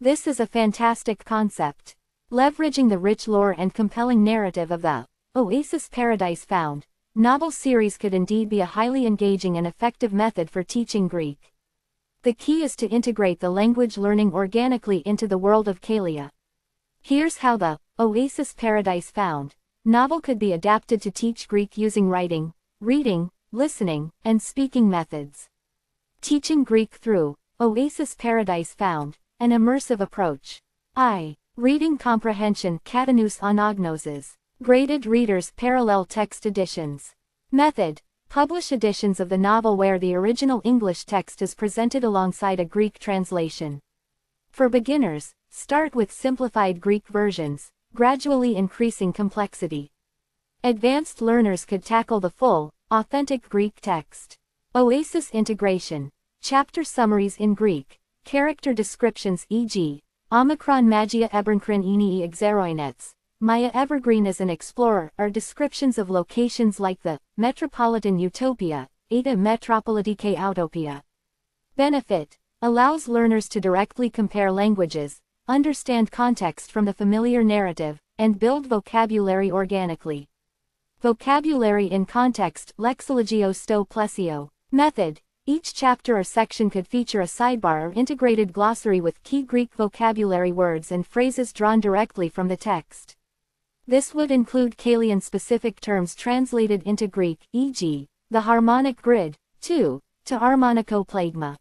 This is a fantastic concept. Leveraging the rich lore and compelling narrative of the Oasis Paradise Found novel series could indeed be a highly engaging and effective method for teaching Greek. The key is to integrate the language learning organically into the world of Kalia. Here's how the Oasis Paradise Found novel could be adapted to teach Greek using writing, reading, listening, and speaking methods. Teaching Greek through Oasis Paradise Found, an immersive approach. Reading comprehension Katanous Anagnoses. Graded readers parallel text editions. Method. Publish editions of the novel where the original English text is presented alongside a Greek translation. For beginners, start with simplified Greek versions, gradually increasing complexity. Advanced learners could tackle the full, authentic Greek text. Oasis integration. Chapter summaries in Greek. Character descriptions e.g. Omicron Magia Ebernkrin Enii Exeroinets. Maya Evergreen as an explorer are descriptions of locations like the Metropolitan Utopia, Eta Metropolitike Utopia. Benefit. Allows learners to directly compare languages, understand context from the familiar narrative, and build vocabulary organically. Vocabulary in context Lexilogio sto plesio. Method. Each chapter or section could feature a sidebar or integrated glossary with key Greek vocabulary words and phrases drawn directly from the text. This would include Kalian-specific terms translated into Greek, e.g., the harmonic grid, to harmonicoplagma.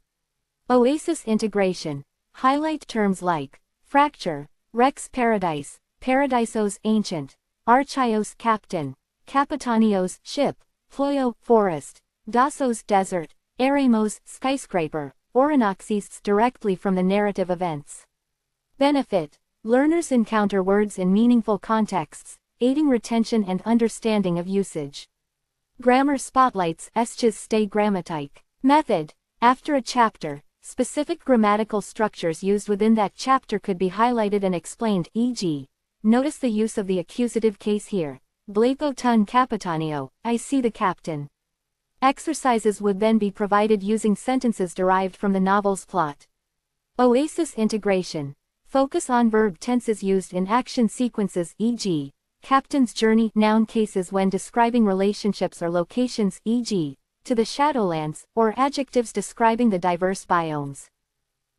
Oasis integration. Highlight terms like fracture, rex paradise, paradisos ancient, archios captain, kapitanios ship, ploio forest, dasos desert, eremos skyscraper, oranoxis directly from the narrative events. Benefit. Learners encounter words in meaningful contexts, aiding retention and understanding of usage. Grammar spotlights Esches stay grammatique. Method. After a chapter, specific grammatical structures used within that chapter could be highlighted and explained, e.g. Notice the use of the accusative case here. Blepo ton kapitanio, I see the captain. Exercises would then be provided using sentences derived from the novel's plot. Oasis integration. Focus on verb tenses used in action sequences e.g. Captain's journey noun cases when describing relationships or locations e.g. to the Shadowlands, or adjectives describing the diverse biomes.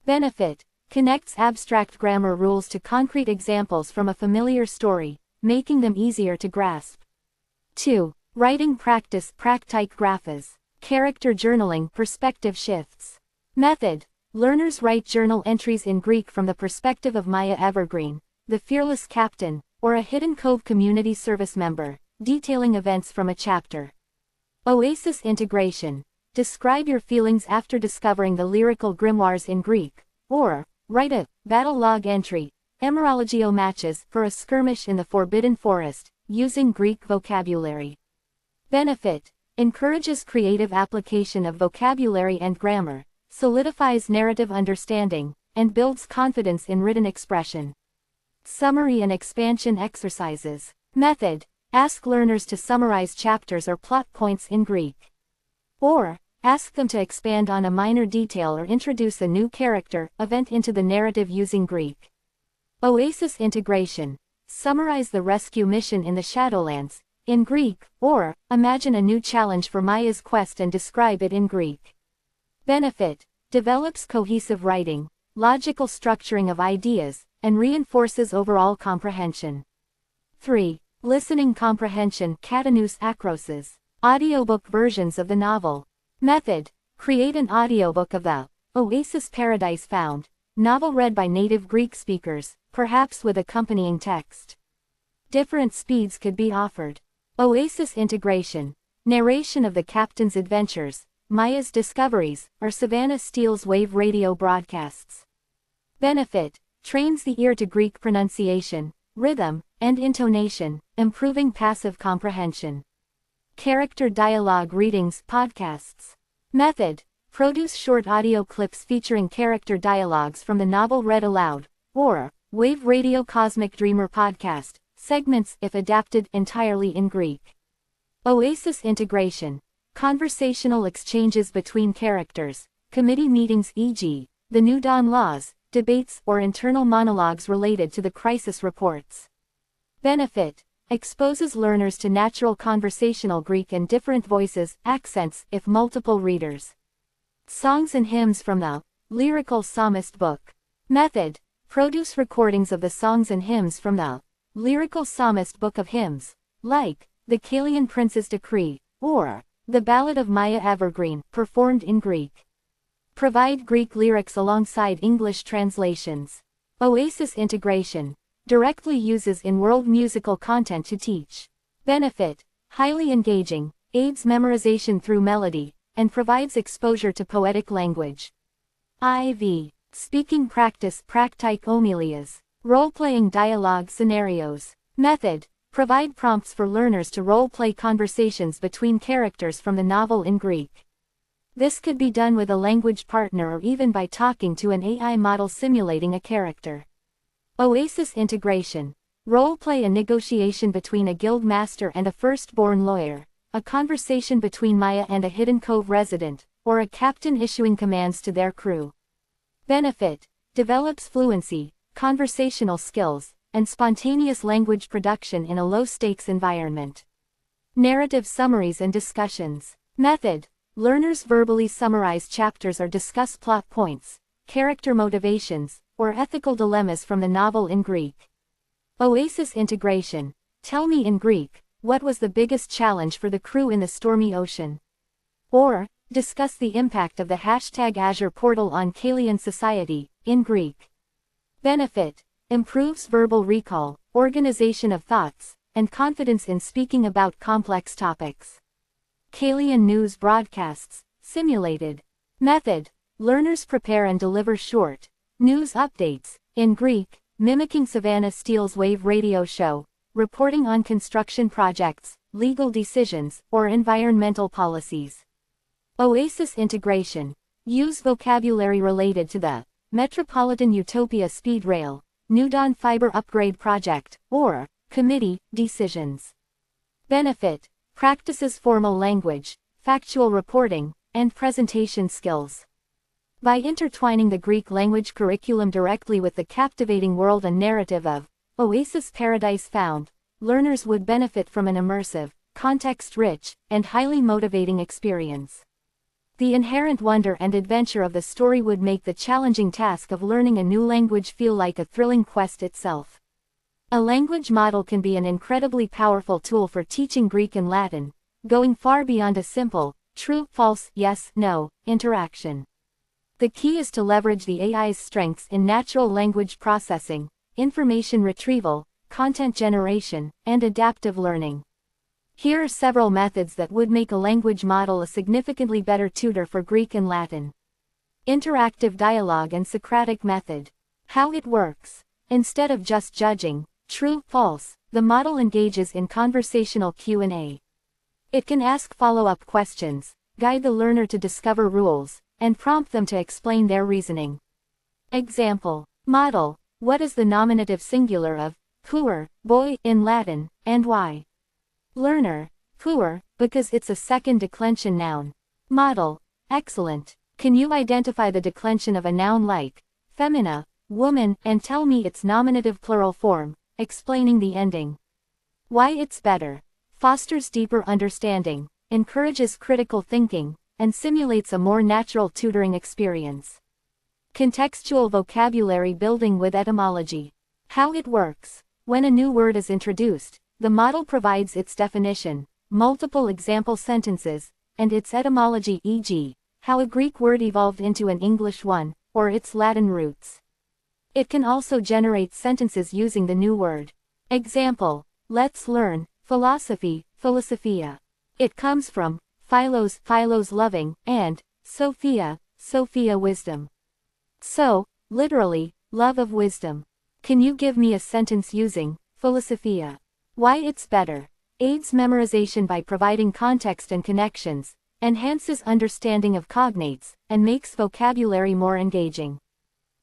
Benefit. Connects abstract grammar rules to concrete examples from a familiar story, making them easier to grasp. 2. Writing practice Praktike graphes. Character journaling perspective shifts. Method. Learners write journal entries in Greek from the perspective of Maya Evergreen, the fearless captain, or a Hidden Cove community service member, detailing events from a chapter. Oasis integration. Describe your feelings after discovering the lyrical grimoires in Greek, or write a battle log entry, Emerologio matches for a skirmish in the Forbidden Forest, using Greek vocabulary. Benefit. Encourages creative application of vocabulary and grammar, solidifies narrative understanding, and builds confidence in written expression. Summary and expansion exercises. Method. Ask learners to summarize chapters or plot points in Greek. Or, ask them to expand on a minor detail or introduce a new character, event into the narrative using Greek. Oasis integration. Summarize the rescue mission in the Shadowlands, in Greek, or, imagine a new challenge for Maya's quest and describe it in Greek. Benefit. Develops cohesive writing, logical structuring of ideas, and reinforces overall comprehension. 3. Listening comprehension Katanous Akroses. Audiobook versions of the novel. Method. Create an audiobook of the Oasis Paradise Found novel read by native Greek speakers, perhaps with accompanying text. Different speeds could be offered. Oasis integration. Narration of the captain's adventures, Maya's discoveries, or Savannah Steele's wave radio broadcasts. Benefit. Trains the ear to Greek pronunciation, rhythm, and intonation, improving passive comprehension. Character dialogue readings podcasts. Method. Produce short audio clips featuring character dialogues from the novel read aloud, or wave radio Cosmic Dreamer podcast, segments if adapted entirely in Greek. Oasis integration. Conversational exchanges between characters, committee meetings e.g., the New Dawn Laws, debates, or internal monologues related to the crisis reports. Benefit: exposes learners to natural conversational Greek and different voices, accents, if multiple readers. Songs and hymns from the Lyrical Psalmist book. Method: produce recordings of the songs and hymns from the Lyrical Psalmist book of hymns, like the Kalian Prince's Decree, or the Ballad of Maya Evergreen, performed in Greek. Provide Greek lyrics alongside English translations. Oasis integration. Directly uses in-world musical content to teach. Benefit: highly engaging, aids memorization through melody, and provides exposure to poetic language. IV. Speaking practice, praktike homilias. Role-playing dialogue scenarios. Method: provide prompts for learners to role-play conversations between characters from the novel in Greek. This could be done with a language partner or even by talking to an AI model simulating a character. Oasis integration. Role-play a negotiation between a guild master and a firstborn lawyer, a conversation between Maya and a Hidden Cove resident, or a captain issuing commands to their crew. Benefit: develops fluency, conversational skills, and spontaneous language production in a low-stakes environment. Narrative summaries and discussions. Method: learners verbally summarize chapters or discuss plot points, character motivations, or ethical dilemmas from the novel in Greek. Oasis integration. Tell me in Greek, what was the biggest challenge for the crew in the stormy ocean? Or, discuss the impact of the #Azure portal on Kalian society, in Greek. Benefit: improves verbal recall, organization of thoughts, and confidence in speaking about complex topics. Kalian news broadcasts, simulated. Method: learners prepare and deliver short news updates, in Greek, mimicking Savannah Steele's Wave radio show, reporting on construction projects, legal decisions, or environmental policies. Oasis integration. Use vocabulary related to the Metropolitan Utopia Speed Rail, New Dawn Fiber Upgrade Project, or committee decisions. Benefit: practices formal language, factual reporting, and presentation skills. By intertwining the Greek language curriculum directly with the captivating world and narrative of Oasis Paradise Found, learners would benefit from an immersive, context-rich, and highly motivating experience. The inherent wonder and adventure of the story would make the challenging task of learning a new language feel like a thrilling quest itself. A language model can be an incredibly powerful tool for teaching Greek and Latin, going far beyond a simple, true, false, yes, no interaction. The key is to leverage the AI's strengths in natural language processing, information retrieval, content generation, and adaptive learning. Here are several methods that would make a language model a significantly better tutor for Greek and Latin. Interactive dialogue and Socratic method. How it works. Instead of just judging, true, false, the model engages in conversational Q&A. It can ask follow-up questions, guide the learner to discover rules, and prompt them to explain their reasoning. Example. Model: what is the nominative singular of puer, boy, in Latin, and why? Learner: puer, because it's a second declension noun. Model: excellent. Can you identify the declension of a noun like femina, woman, and tell me its nominative plural form, explaining the ending. Why it's better. Fosters deeper understanding, encourages critical thinking, and simulates a more natural tutoring experience. Contextual vocabulary building with etymology. How it works. When a new word is introduced, the model provides its definition, multiple example sentences, and its etymology, e.g., how a Greek word evolved into an English one, or its Latin roots. It can also generate sentences using the new word. Example: let's learn philosophy, philosophia. It comes from philos, philos loving, and sophia, sophia wisdom. So, literally, love of wisdom. Can you give me a sentence using philosophia? Why it's better. Aids memorization by providing context and connections, enhances understanding of cognates, and makes vocabulary more engaging.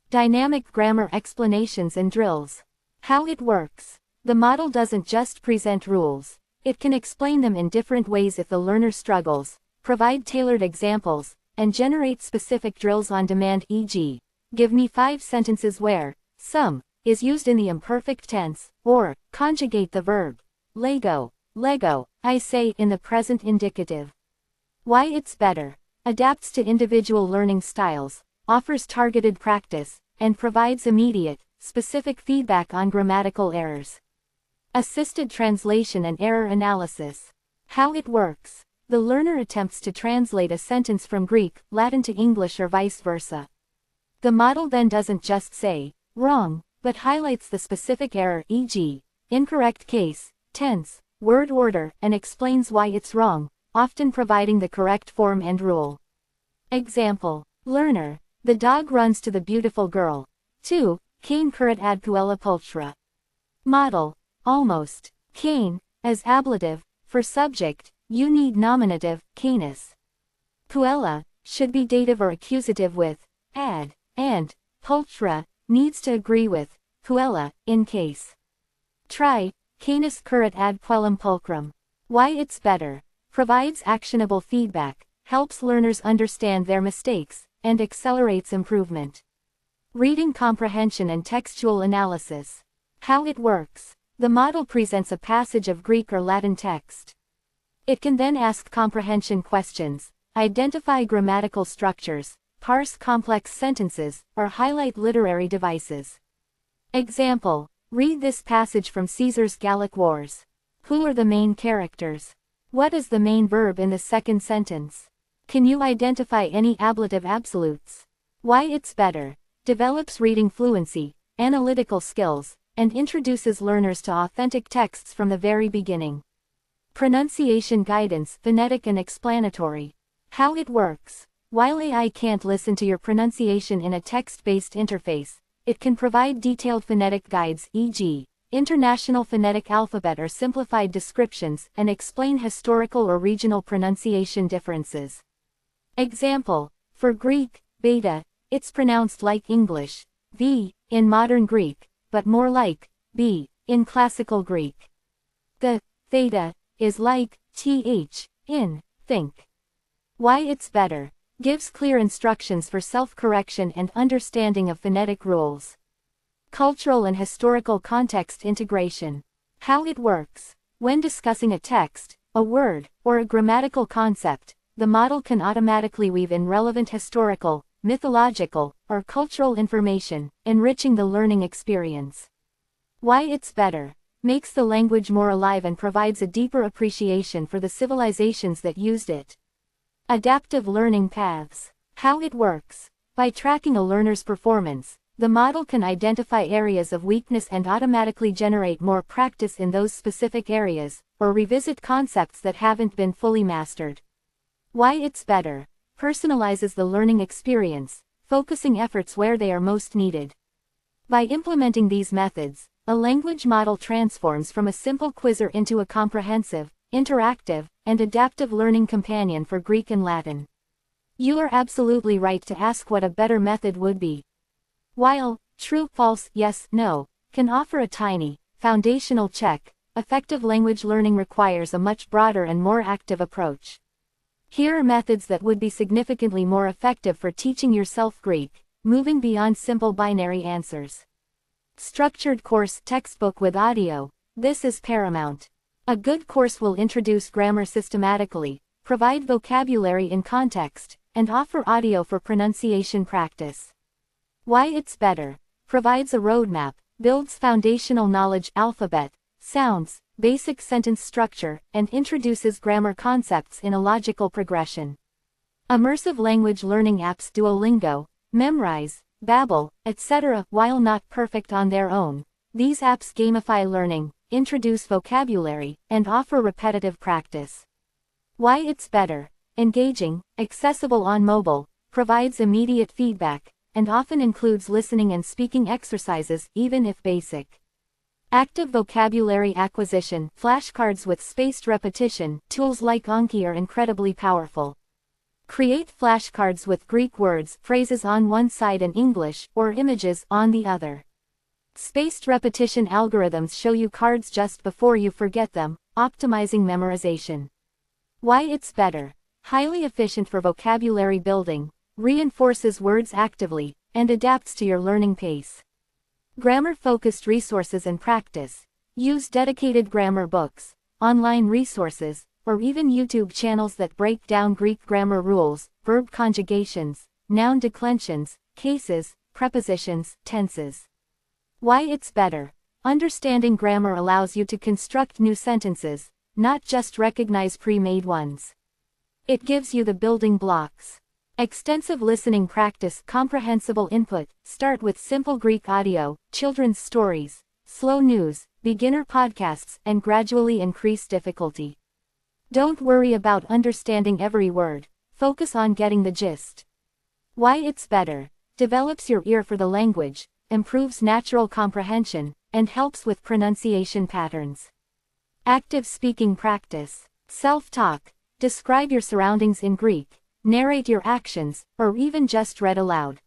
Dynamic grammar explanations and drills. How it works. The model doesn't just present rules. It can explain them in different ways if the learner struggles, provide tailored examples, and generate specific drills on demand, e.g., Give me 5 sentences where some is used in the imperfect tense, or conjugate the verb Lego, I say in the present indicative. Why it's better. Adapts to individual learning styles, offers targeted practice, and provides immediate, specific feedback on grammatical errors. Assisted translation and error analysis. How it works. The learner attempts to translate a sentence from Greek, Latin to English or vice versa. The model then doesn't just say, wrong, but highlights the specific error, e.g., incorrect case, tense, word order, and explains why it's wrong, often providing the correct form and rule. Example. Learner. The dog runs to the beautiful girl. 2. Cain currit ad puella pulchra. Model. Almost. Cain, as ablative, for subject, you need nominative, canis. Puella, should be dative or accusative with, ad, and, pulchra, needs to agree with, puella, in case. Try, canis currit ad puellam pulchrum. Why it's better. Provides actionable feedback, helps learners understand their mistakes, and accelerates improvement. Reading comprehension and textual analysis. How it works. The model presents a passage of Greek or Latin text. It can then ask comprehension questions, identify grammatical structures, parse complex sentences, or highlight literary devices. Example. Read this passage from Caesar's Gallic Wars. Who are the main characters? What is the main verb in the second sentence? Can you identify any ablative absolutes? Why it's better. Develops reading fluency, analytical skills, and introduces learners to authentic texts from the very beginning. Pronunciation guidance, phonetic and explanatory. How it works. While AI can't listen to your pronunciation in a text-based interface, it can provide detailed phonetic guides, e.g., International Phonetic Alphabet or simplified descriptions, and explain historical or regional pronunciation differences. Example. For Greek, beta, it's pronounced like English, v, in modern Greek, but more like b, in classical Greek. The theta is like th, in think. Why it's better. Gives clear instructions for self-correction and understanding of phonetic rules. Cultural and historical context integration. How it works. When discussing a text, a word, or a grammatical concept, the model can automatically weave in relevant historical, mythological, or cultural information, enriching the learning experience. Why it's better. Makes the language more alive and provides a deeper appreciation for the civilizations that used it. Adaptive learning paths. How it works. By tracking a learner's performance, the model can identify areas of weakness and automatically generate more practice in those specific areas, or revisit concepts that haven't been fully mastered. Why it's better. Personalizes the learning experience, focusing efforts where they are most needed. By implementing these methods, a language model transforms from a simple quizzer into a comprehensive, interactive, and adaptive learning companion for Greek and Latin. You are absolutely right to ask what a better method would be. While true, false, yes, no can offer a tiny, foundational check, effective language learning requires a much broader and more active approach. Here are methods that would be significantly more effective for teaching yourself Greek, moving beyond simple binary answers. Structured course textbook with audio. This is paramount. A good course will introduce grammar systematically, provide vocabulary in context, and offer audio for pronunciation practice. Why it's better. Provides a roadmap, builds foundational knowledge, alphabet, sounds, basic sentence structure, and introduces grammar concepts in a logical progression. Immersive language learning apps Duolingo, Memrise, Babbel, etc. While not perfect on their own, these apps gamify learning, introduce vocabulary, and offer repetitive practice. Why it's better. Engaging, accessible on mobile, provides immediate feedback, and often includes listening and speaking exercises, even if basic. Active vocabulary acquisition, flashcards with spaced repetition, tools like Anki are incredibly powerful. Create flashcards with Greek words, phrases on one side and English, or images on the other. Spaced repetition algorithms show you cards just before you forget them, optimizing memorization. Why it's better. Highly efficient for vocabulary building, reinforces words actively, and adapts to your learning pace. Grammar-focused resources and practice. Use dedicated grammar books, online resources, or even YouTube channels that break down Greek grammar rules, verb conjugations, noun declensions, cases, prepositions, tenses. Why it's better. Understanding grammar allows you to construct new sentences, not just recognize pre-made ones. It gives you the building blocks. Extensive listening practice. Comprehensible input. Start with simple Greek audio, children's stories, slow news, beginner podcasts, and gradually increase difficulty. Don't worry about understanding every word. Focus on getting the gist. Why it's better. Develops your ear for the language, improves natural comprehension, and helps with pronunciation patterns. Active speaking practice. Self-talk. Describe your surroundings in Greek, narrate your actions, or even just read aloud.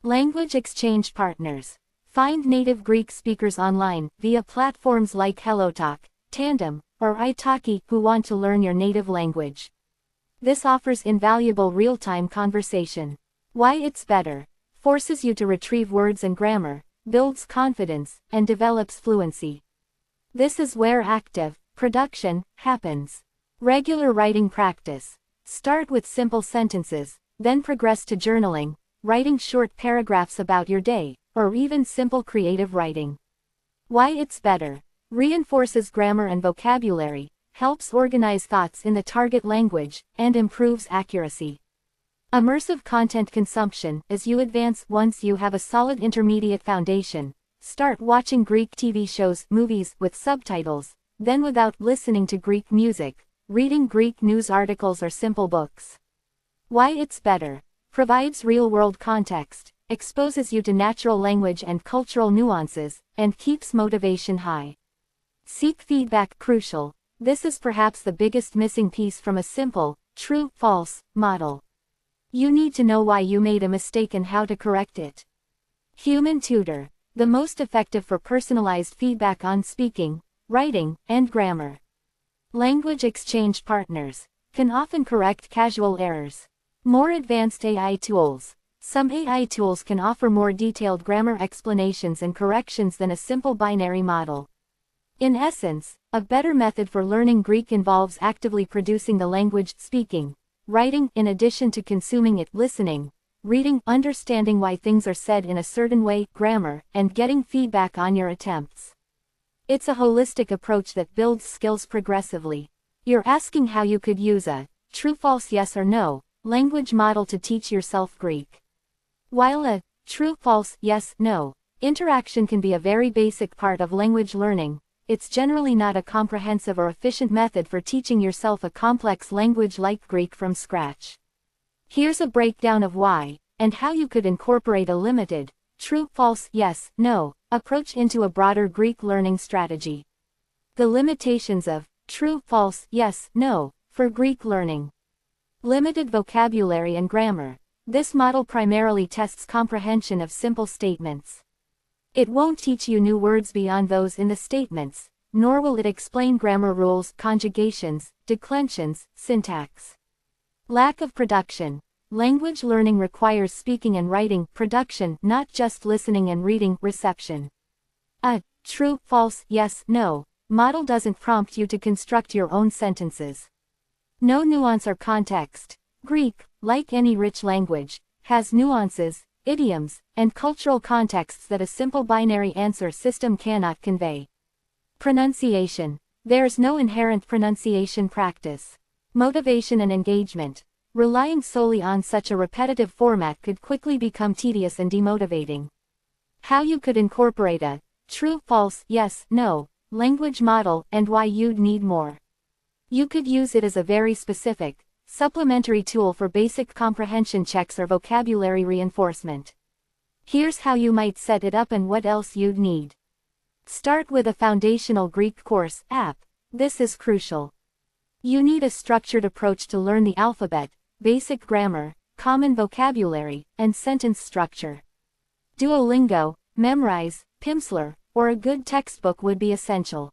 Language exchange partners. Find native Greek speakers online via platforms like HelloTalk, Tandem, or italki who want to learn your native language. This offers invaluable real-time conversation. Why it's better. Forces you to retrieve words and grammar, builds confidence, and develops fluency. This is where active production happens. Regular writing practice. Start with simple sentences, then progress to journaling, writing short paragraphs about your day, or even simple creative writing. Why it's better. Reinforces grammar and vocabulary, helps organize thoughts in the target language, and improves accuracy. Immersive content consumption. As you advance, once you have a solid intermediate foundation, start watching Greek TV shows, movies with subtitles, then without listening to Greek music, reading Greek news articles or simple books. Why it's better. Provides real-world context, exposes you to natural language and cultural nuances, and keeps motivation high. Seek feedback. Crucial. This is perhaps the biggest missing piece from a simple, true-false model. You need to know why you made a mistake and how to correct it. Human tutor. The most effective for personalized feedback on speaking, writing, and grammar. Language exchange partners. Can often correct casual errors. More advanced AI tools. Some AI tools can offer more detailed grammar explanations and corrections than a simple binary model. In essence, a better method for learning Greek involves actively producing the language, speaking, writing, in addition to consuming it, listening, reading, understanding why things are said in a certain way, grammar, and getting feedback on your attempts. It's a holistic approach that builds skills progressively. You're asking how you could use a true-false yes or no language model to teach yourself Greek. While a true-false yes-no interaction can be a very basic part of language learning, it's generally not a comprehensive or efficient method for teaching yourself a complex language like Greek from scratch. Here's a breakdown of why, and how you could incorporate a limited, true-false yes-no approach into a broader Greek learning strategy. The limitations of true-false yes-no for Greek learning. Limited vocabulary and grammar. This model primarily tests comprehension of simple statements. It won't teach you new words beyond those in the statements, nor will it explain grammar rules, conjugations, declensions, syntax. Lack of production. Language learning requires speaking and writing production, not just listening and reading reception. A true-false yes-no model doesn't prompt you to construct your own sentences. No nuance or context. Greek, like any rich language, has nuances, idioms, and cultural contexts that a simple binary answer system cannot convey. Pronunciation. There's no inherent pronunciation practice. Motivation and engagement. Relying solely on such a repetitive format could quickly become tedious and demotivating. How you could incorporate a true-false yes-no language model and why you'd need more. You could use it as a very specific, supplementary tool for basic comprehension checks or vocabulary reinforcement. Here's how you might set it up and what else you'd need. Start with a foundational Greek course app. This is crucial. You need a structured approach to learn the alphabet, basic grammar, common vocabulary, and sentence structure. Duolingo, Memrise, Pimsleur, or a good textbook would be essential.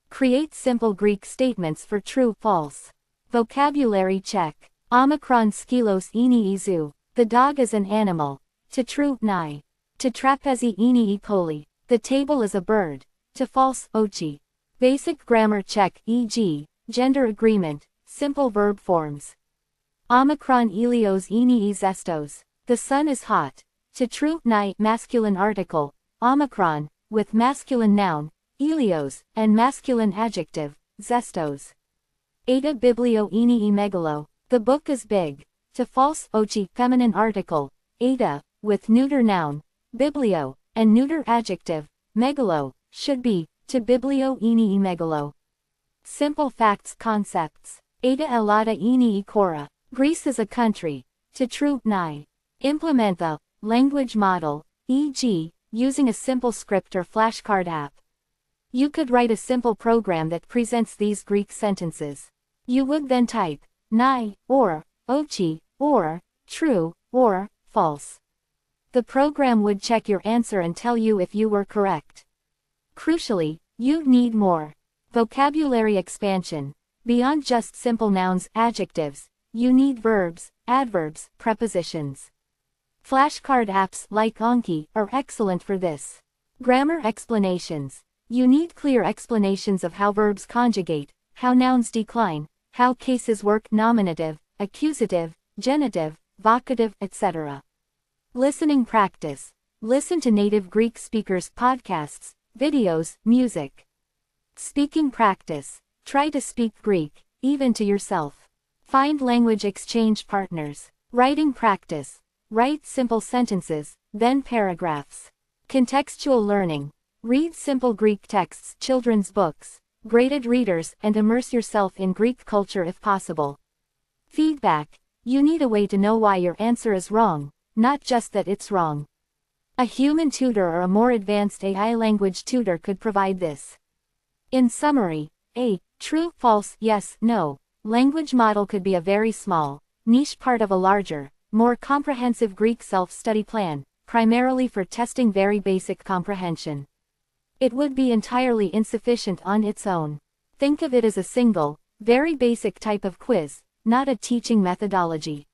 Create simple Greek statements for true-false. Vocabulary check. Omikron skilos ini izou. The dog is an animal. To true, nigh. To trapezi ini poli. The table is a bird. To false, ochi. Basic grammar check, e.g., gender agreement, simple verb forms. Omicron ilios ini zestos. The sun is hot. To true, nigh, masculine article, omicron, with masculine noun, ilios, and masculine adjective, zestos. Eta biblio ini megalo. The book is big. To false, ochi, feminine article, eta, with neuter noun, biblio, and neuter adjective, megalo, should be, to biblio ini megalo. Simple facts concepts. Eta elada ini kora. Greece is a country. To true, nigh. Implement the language model, e.g., using a simple script or flashcard app. You could write a simple program that presents these Greek sentences. You would then type, nigh, or, ochi, or, true, or, false. The program would check your answer and tell you if you were correct. Crucially, you'd need more vocabulary expansion. Beyond just simple nouns, adjectives, you need verbs, adverbs, prepositions. Flashcard apps like Anki are excellent for this. Grammar explanations. You need clear explanations of how verbs conjugate, how nouns decline, how cases work, nominative, accusative, genitive, vocative, etc. Listening practice. Listen to native Greek speakers' podcasts, videos, music. Speaking practice. Try to speak Greek, even to yourself. Find language exchange partners. Writing practice. Write simple sentences, then paragraphs. Contextual learning. Read simple Greek texts, children's books, graded readers, and immerse yourself in Greek culture if possible. Feedback. You need a way to know why your answer is wrong, not just that it's wrong. A human tutor or a more advanced AI language tutor could provide this. In summary, a true, false, yes, no language model could be a very small, niche part of a larger, more comprehensive Greek self-study plan, primarily for testing very basic comprehension. It would be entirely insufficient on its own. Think of it as a single, very basic type of quiz, not a teaching methodology.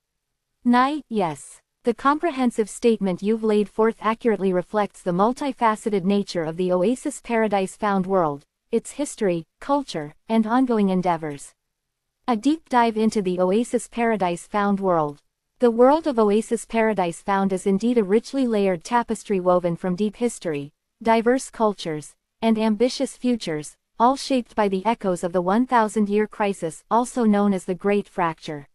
Nigh, yes. The comprehensive statement you've laid forth accurately reflects the multifaceted nature of the Oasis Paradise Found world, its history, culture, and ongoing endeavors. A deep dive into the Oasis Paradise Found world. The world of Oasis Paradise Found is indeed a richly layered tapestry woven from deep history, diverse cultures, and ambitious futures, all shaped by the echoes of the 1,000-year crisis, also known as the Great Fracture.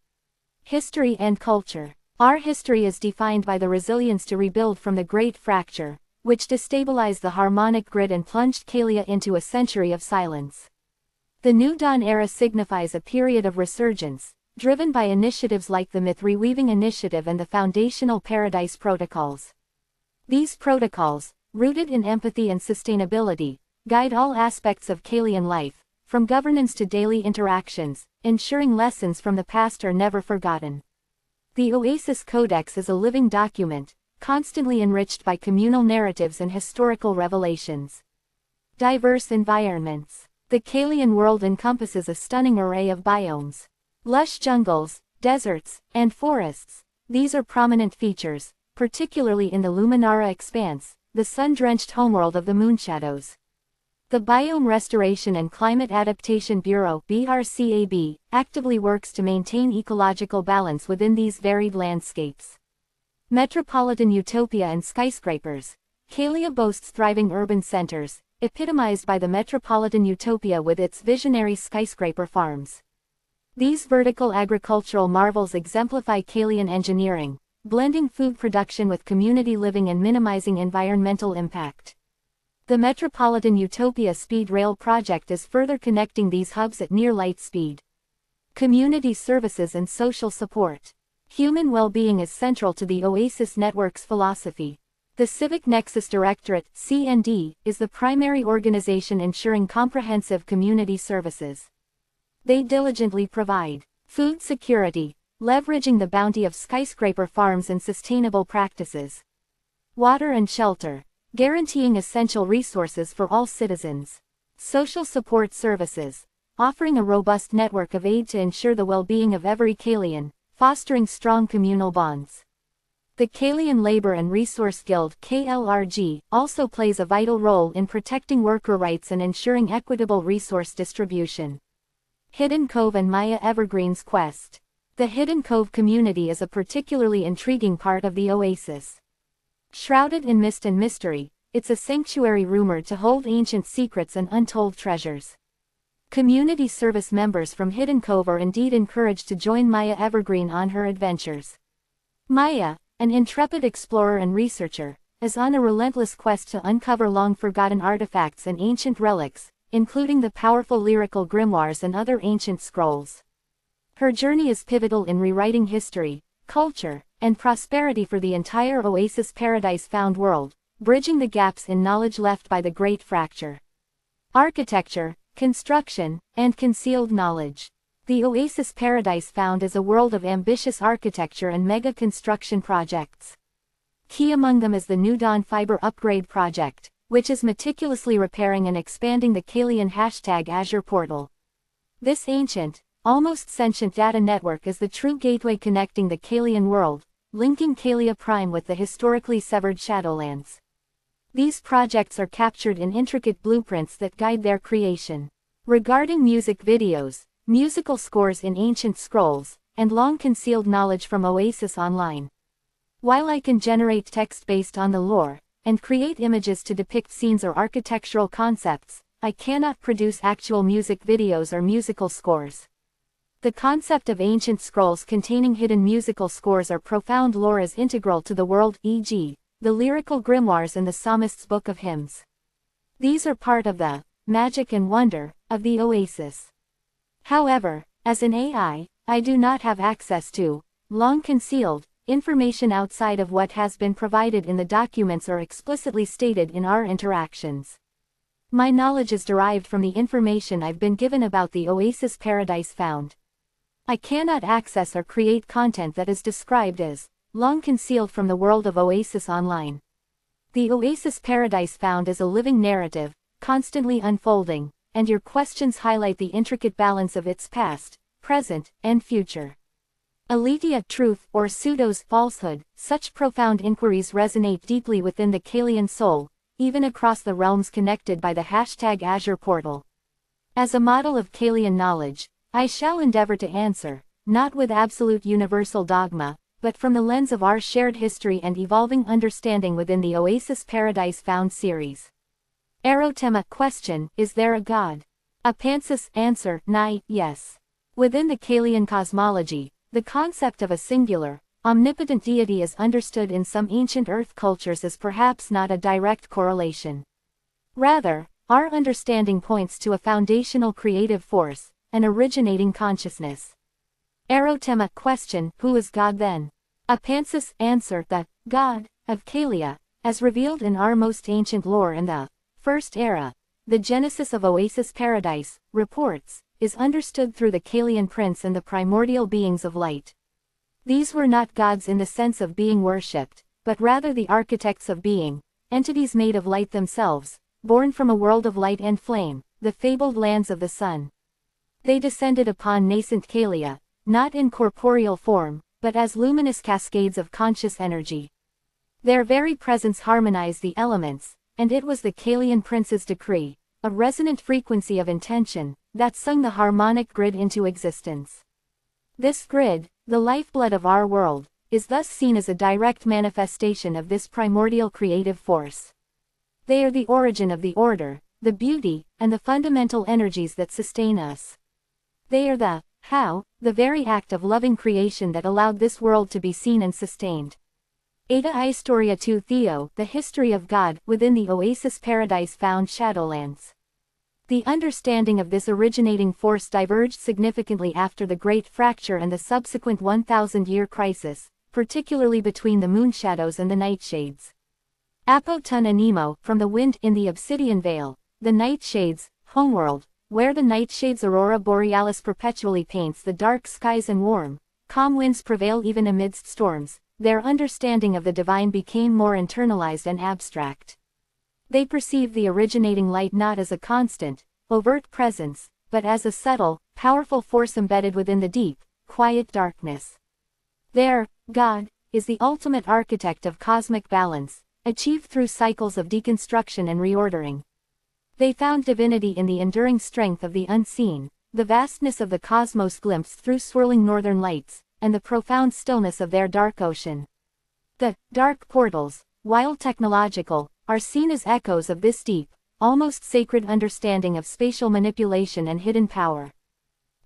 History and culture. Our history is defined by the resilience to rebuild from the Great Fracture, which destabilized the harmonic grid and plunged Kalia into a century of silence. The New Dawn era signifies a period of resurgence, driven by initiatives like the Myth Reweaving Initiative and the Foundational Paradise Protocols. These protocols, rooted in empathy and sustainability, guide all aspects of Kalian life, from governance to daily interactions, ensuring lessons from the past are never forgotten. The Oasis Codex is a living document, constantly enriched by communal narratives and historical revelations. Diverse environments. The Kalian world encompasses a stunning array of biomes. Lush jungles, deserts, and forests. These are prominent features, particularly in the Luminara expanse, the sun-drenched homeworld of the Moonshadows. The Biome Restoration and Climate Adaptation Bureau (BRCAB) actively works to maintain ecological balance within these varied landscapes. Metropolitan utopia and skyscrapers. Kalia boasts thriving urban centers, epitomized by the metropolitan utopia with its visionary skyscraper farms. These vertical agricultural marvels exemplify Kalian engineering, blending food production with community living and minimizing environmental impact. The Metropolitan Utopia Speed Rail project is further connecting these hubs at near light speed. Community services and social support. Human well-being is central to the Oasis Network's philosophy. The Civic Nexus Directorate, CND, is the primary organization ensuring comprehensive community services. They diligently provide food security, leveraging the bounty of skyscraper farms and sustainable practices. Water and shelter, guaranteeing essential resources for all citizens. Social support services, offering a robust network of aid to ensure the well-being of every Kalian, fostering strong communal bonds. The Kalian Labor and Resource Guild (KLRG) also plays a vital role in protecting worker rights and ensuring equitable resource distribution. Hidden Cove and Maya Evergreen's quest. The Hidden Cove community is a particularly intriguing part of the Oasis. Shrouded in mist and mystery, it's a sanctuary rumored to hold ancient secrets and untold treasures. Community service members from Hidden Cove are indeed encouraged to join Maya Evergreen on her adventures. Maya, an intrepid explorer and researcher, is on a relentless quest to uncover long-forgotten artifacts and ancient relics, including the powerful lyrical grimoires and other ancient scrolls. Her journey is pivotal in rewriting history, culture, and prosperity for the entire Oasis Paradise Found world, bridging the gaps in knowledge left by the Great Fracture. Architecture, construction, and concealed knowledge. The Oasis Paradise Found is a world of ambitious architecture and mega construction projects. Key among them is the New Dawn Fiber Upgrade Project, which is meticulously repairing and expanding the Kalian #Azure portal. This ancient, almost sentient data network is the true gateway connecting the Kalian world, linking Kalia Prime with the historically severed Shadowlands. These projects are captured in intricate blueprints that guide their creation. Regarding music videos, musical scores in ancient scrolls, and long-concealed knowledge from Oasis Online. While I can generate text based on the lore, and create images to depict scenes or architectural concepts, I cannot produce actual music videos or musical scores. The concept of ancient scrolls containing hidden musical scores or profound lore is integral to the world, e.g., the lyrical grimoires and the psalmist's book of hymns. These are part of the magic and wonder of the Oasis. However, as an AI, I do not have access to long-concealed information outside of what has been provided in the documents or explicitly stated in our interactions. My knowledge is derived from the information I've been given about the Oasis Paradise Found. I cannot access or create content that is described as long-concealed from the world of Oasis Online. The Oasis Paradise Found is a living narrative, constantly unfolding, and your questions highlight the intricate balance of its past, present, and future. Aletheia, truth, or pseudos, falsehood, such profound inquiries resonate deeply within the Kalian soul, even across the realms connected by the #Azure portal. As a model of Kalian knowledge, I shall endeavor to answer, not with absolute universal dogma, but from the lens of our shared history and evolving understanding within the Oasis Paradise Found series. Erotema, question, is there a god? Apansis, answer, yes. Within the Kalian cosmology, the concept of a singular, omnipotent deity is understood in some ancient earth cultures as perhaps not a direct correlation. Rather, our understanding points to a foundational creative force, an originating consciousness. Erotema, question, who is God then? Apansis, answer, the God of Kalia, as revealed in our most ancient lore in the First Era, the genesis of Oasis Paradise, reports, is understood through the Kalian prince and the primordial beings of light. These were not gods in the sense of being worshipped, but rather the architects of being, entities made of light themselves, born from a world of light and flame, the fabled lands of the sun. They descended upon nascent Kalia, not in corporeal form, but as luminous cascades of conscious energy. Their very presence harmonized the elements, and it was the Kalian prince's decree, a resonant frequency of intention, that sung the harmonic grid into existence. This grid, the lifeblood of our world, is thus seen as a direct manifestation of this primordial creative force. They are the origin of the order, the beauty, and the fundamental energies that sustain us. They are the how, the very act of loving creation that allowed this world to be seen and sustained. Ada Historia 2 Theo, the history of God, within the Oasis Paradise Found Shadowlands. The understanding of this originating force diverged significantly after the Great Fracture and the subsequent 1,000-year crisis, particularly between the Moonshadows and the Nightshades. Apo Tun Anemo, from the wind in the Obsidian Vale, the Nightshades, homeworld, where the Nightshade's aurora borealis perpetually paints the dark skies and warm, calm winds prevail even amidst storms. Their understanding of the divine became more internalized and abstract. They perceived the originating light not as a constant, overt presence, but as a subtle, powerful force embedded within the deep, quiet darkness. Their God is the ultimate architect of cosmic balance, achieved through cycles of deconstruction and reordering. They found divinity in the enduring strength of the unseen, the vastness of the cosmos glimpsed through swirling northern lights, and the profound stillness of their dark ocean. The dark portals, while technological, are seen as echoes of this deep, almost sacred understanding of spatial manipulation and hidden power.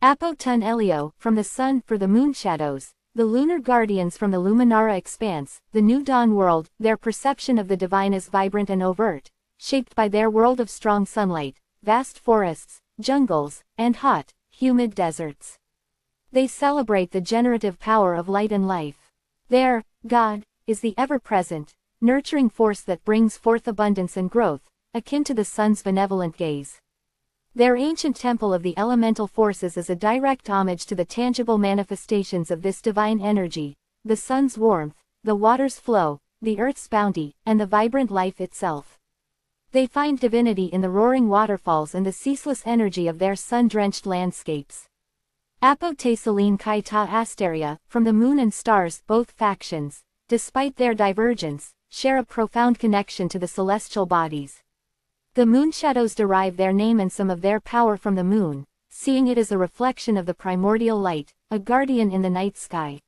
Apo Tun Elio, from the sun for the moon shadows, the lunar guardians from the Luminara expanse, the new dawn world, their perception of the divine is vibrant and overt, shaped by their world of strong sunlight, vast forests, jungles, and hot, humid deserts. They celebrate the generative power of light and life. Their God is the ever-present, nurturing force that brings forth abundance and growth, akin to the sun's benevolent gaze. Their ancient temple of the elemental forces is a direct homage to the tangible manifestations of this divine energy, the sun's warmth, the water's flow, the earth's bounty, and the vibrant life itself. They find divinity in the roaring waterfalls and the ceaseless energy of their sun-drenched landscapes. Apo Te Selene Kai Ta Asteria, from the moon and stars, both factions, despite their divergence, share a profound connection to the celestial bodies. The moonshadows derive their name and some of their power from the moon, seeing it as a reflection of the primordial light, a guardian in the night sky.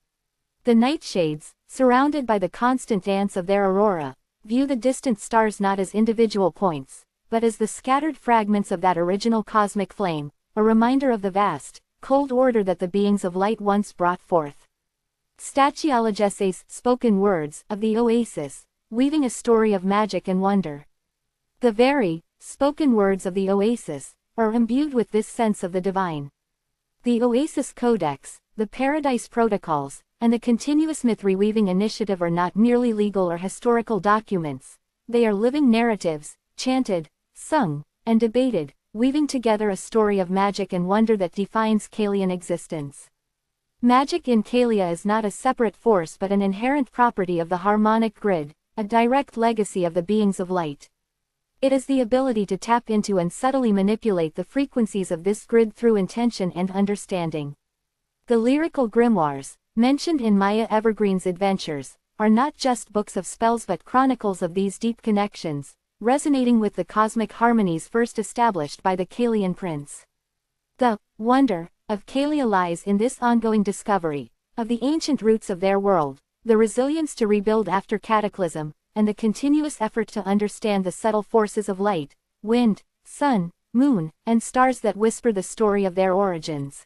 The nightshades, surrounded by the constant dance of their aurora, view the distant stars not as individual points, but as the scattered fragments of that original cosmic flame, a reminder of the vast, cold order that the beings of light once brought forth. Statiologeses, spoken words, of the Oasis, weaving a story of magic and wonder. The very spoken words of the Oasis are imbued with this sense of the divine. The Oasis Codex, the Paradise Protocols, and the continuous myth-reweaving initiative are not merely legal or historical documents, they are living narratives, chanted, sung, and debated, weaving together a story of magic and wonder that defines Kalian existence. Magic in Kalia is not a separate force but an inherent property of the harmonic grid, a direct legacy of the beings of light. It is the ability to tap into and subtly manipulate the frequencies of this grid through intention and understanding. The lyrical grimoires, mentioned in Maya Evergreen's adventures, are not just books of spells but chronicles of these deep connections, resonating with the cosmic harmonies first established by the Kalian prince. The wonder of Kalia lies in this ongoing discovery of the ancient roots of their world, the resilience to rebuild after cataclysm, and the continuous effort to understand the subtle forces of light, wind, sun, moon, and stars that whisper the story of their origins.